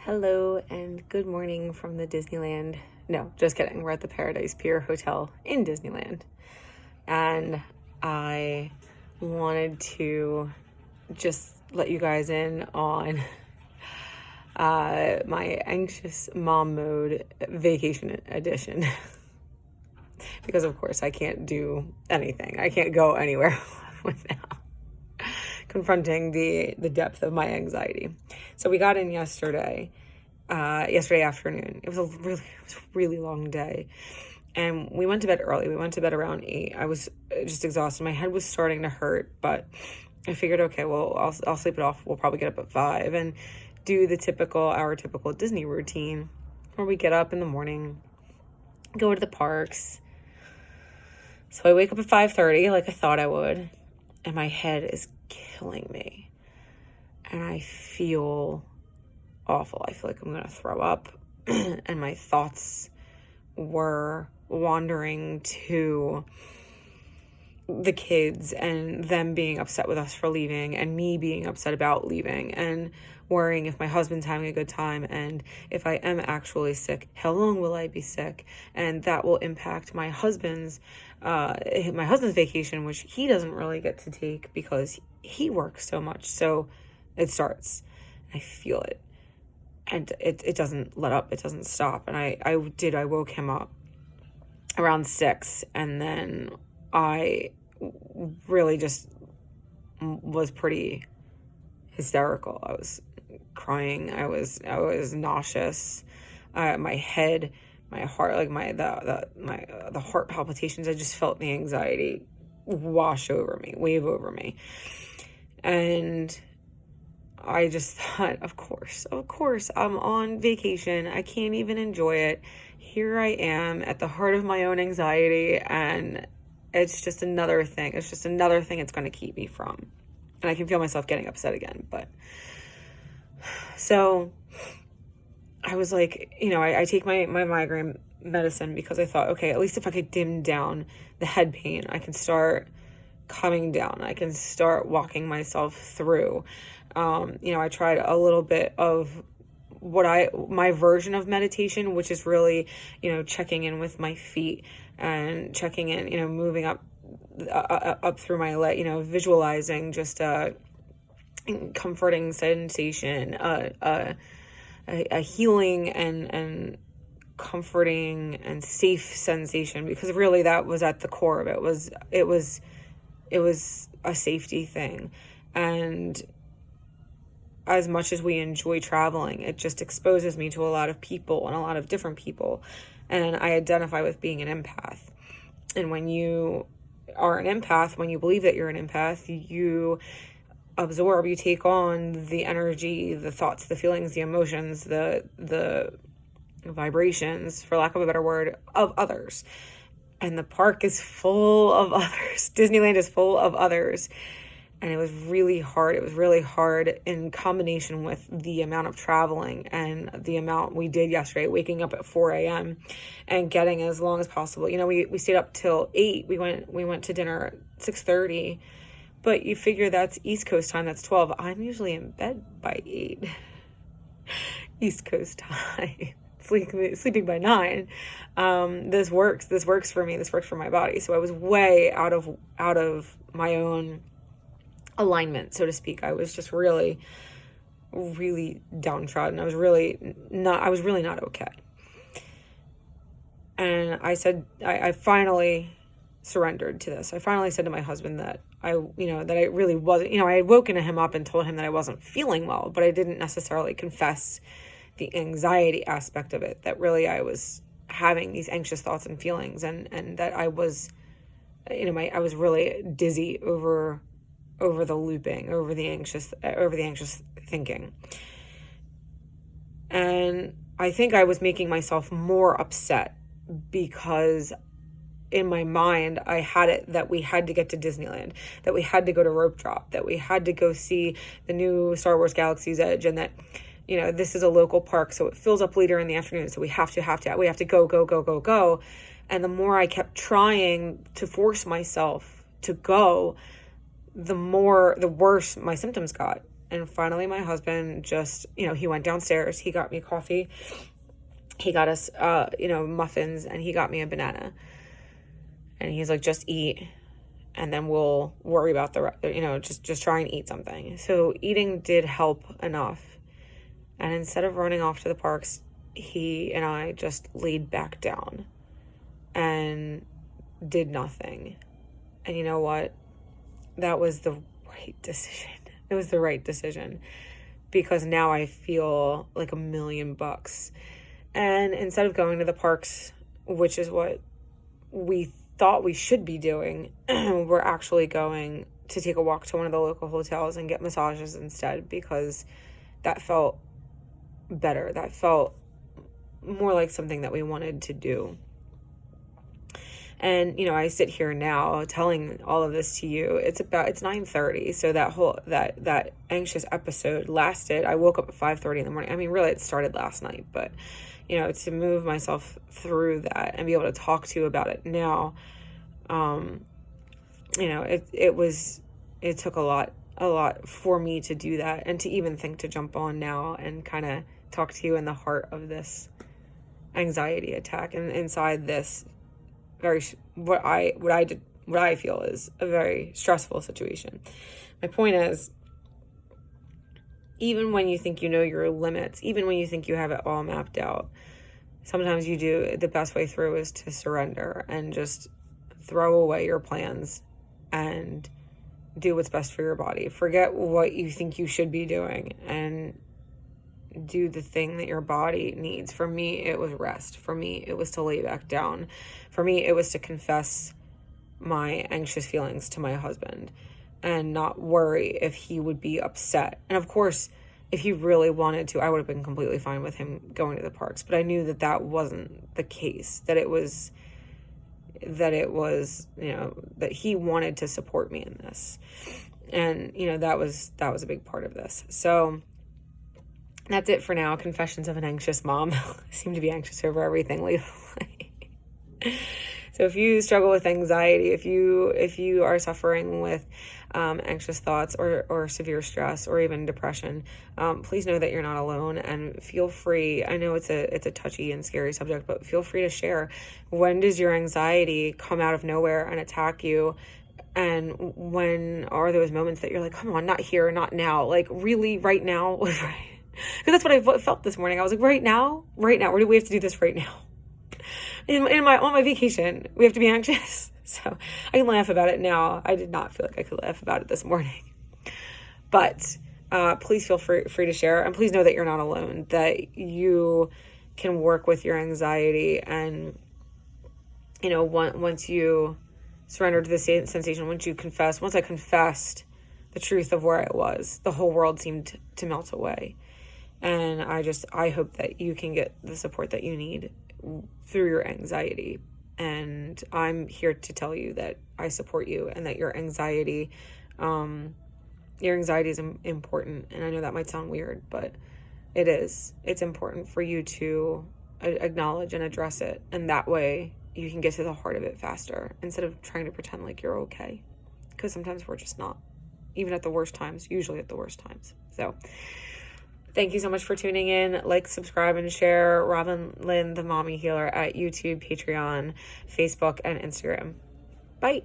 Hello and good morning from the Disneyland. No, just kidding. We're at the Paradise Pier Hotel in Disneyland. And I wanted to just let you guys in on my anxious mom mode vacation edition. Because, of course, I can't do anything. I can't go anywhere without confronting the depth of my anxiety. So we got in yesterday afternoon. It was a really long day, and we went to bed early. We went to bed around 8. I was just exhausted. My head was starting to hurt, but I figured, okay, well, I'll sleep it off. We'll probably get up at 5 and do our typical Disney routine, where we get up in the morning, go to the parks. So I wake up at 5:30, like I thought I would, and my head is killing me, and I feel awful. I feel like I'm gonna throw up, and my thoughts were wandering to the kids and them being upset with us for leaving, and me being upset about leaving, and worrying if my husband's having a good time, and if I am actually sick, how long will I be sick? And that will impact my husband's vacation, which he doesn't really get to take because he works so much. So it starts. I feel it. And it doesn't let up. It doesn't stop. And I woke him up around 6, and then I really just was pretty hysterical. I was crying. I was nauseous. My head, my heart, like the heart palpitations. I just felt the anxiety wave over me, and I just thought, of course, I'm on vacation. I can't even enjoy it. Here I am at the heart of my own anxiety, and it's just another thing. It's just another thing it's going to keep me from. And I can feel myself getting upset again. But so I was like, I take my migraine medicine because I thought, okay, at least if I could dim down the head pain, I can start coming down. I can start walking myself through. I tried a little bit of my version of meditation, which is really, checking in with my feet and checking in, moving up through my leg, visualizing just a comforting sensation, a healing and comforting and safe sensation, because really that was at the core of it. It was a safety thing. And as much as we enjoy traveling, it just exposes me to a lot of people and a lot of different people. And I identify with being an empath. And when you are an empath, when you believe that you're an empath, you absorb, you take on the energy, the thoughts, the feelings, the emotions, the vibrations, for lack of a better word, of others. And the park is full of others. Disneyland is full of others. And it was really hard. It was really hard in combination with the amount of traveling and the amount we did yesterday, waking up at 4 a.m. and getting as long as possible. We stayed up till 8. We went to dinner at 6:30. But you figure that's East Coast time, that's 12. I'm usually in bed by 8. East Coast time. Sleeping by 9. This works for me. This works for my body. So I was way out of my own alignment, so to speak. I was just really, really downtrodden. I was really not okay. And I finally surrendered to this. I finally said to my husband that I really wasn't, I had woken him up and told him that I wasn't feeling well, but I didn't necessarily confess the anxiety aspect of it, that really I was having these anxious thoughts and feelings, and that I was, I was really dizzy over the looping, over the anxious thinking. And I think I was making myself more upset because in my mind, I had it that we had to get to Disneyland, that we had to go to Rope Drop, that we had to go see the new Star Wars Galaxy's Edge, and that, this is a local park, so it fills up later in the afternoon, so we have to go. And the more I kept trying to force myself to go, the worse my symptoms got. And finally, my husband just, he went downstairs. He got me coffee. He got us, muffins, and he got me a banana. And he's like, just eat, and then we'll worry about just try and eat something. So eating did help enough. And instead of running off to the parks, he and I just laid back down and did nothing. And you know what? That was the right decision. It was the right decision, because now I feel like $1,000,000. And instead of going to the parks, which is what we thought we should be doing, we're actually going to take a walk to one of the local hotels and get massages instead, because that felt better. That felt more like something that we wanted to do. And, I sit here now telling all of this to you. It's 9:30. So that anxious episode lasted. I woke up at 5:30 in the morning. I mean, really, it started last night, but, to move myself through that and be able to talk to you about it now, it took a lot for me to do that, and to even think to jump on now and kind of talk to you in the heart of this anxiety attack, and inside this what I feel is a very stressful situation. My point is, even when you think you know your limits, even when you think you have it all mapped out, sometimes the best way through is to surrender and just throw away your plans and do what's best for your body. Forget what you think you should be doing and do the thing that your body needs. For me, it was rest. For me, it was to lay back down. For me, it was to confess my anxious feelings to my husband and not worry if he would be upset. And of course, if he really wanted to, I would have been completely fine with him going to the parks. But I knew that wasn't the case, that it was, that he wanted to support me in this. And, that was a big part of this. So that's it for now. Confessions of an anxious mom. I seem to be anxious over everything lately. So if you struggle with anxiety, if you are suffering with anxious thoughts or severe stress or even depression, please know that you're not alone, and feel free. I know it's a touchy and scary subject, but feel free to share. When does your anxiety come out of nowhere and attack you? And when are those moments that you're like, come on, not here, not now, like really right now? Because that's what I felt this morning. I was like, right now, or do we have to do this right now? On my vacation, we have to be anxious. So I can laugh about it now. I did not feel like I could laugh about it this morning. But please feel free to share. And please know that you're not alone, that you can work with your anxiety. And, once you surrender to the sensation, once I confessed the truth of where I was, the whole world seemed to melt away. And I hope that you can get the support that you need through your anxiety. And I'm here to tell you that I support you, and that your anxiety is important. And I know that might sound weird, but it is. It's important for you to acknowledge and address it. And that way you can get to the heart of it faster, instead of trying to pretend like you're okay. Because sometimes we're just not, even at the worst times, usually at the worst times. So thank you so much for tuning in. Like, subscribe, and share Robin Lynn, the Mommy Healer, at YouTube, Patreon, Facebook, and Instagram. Bye.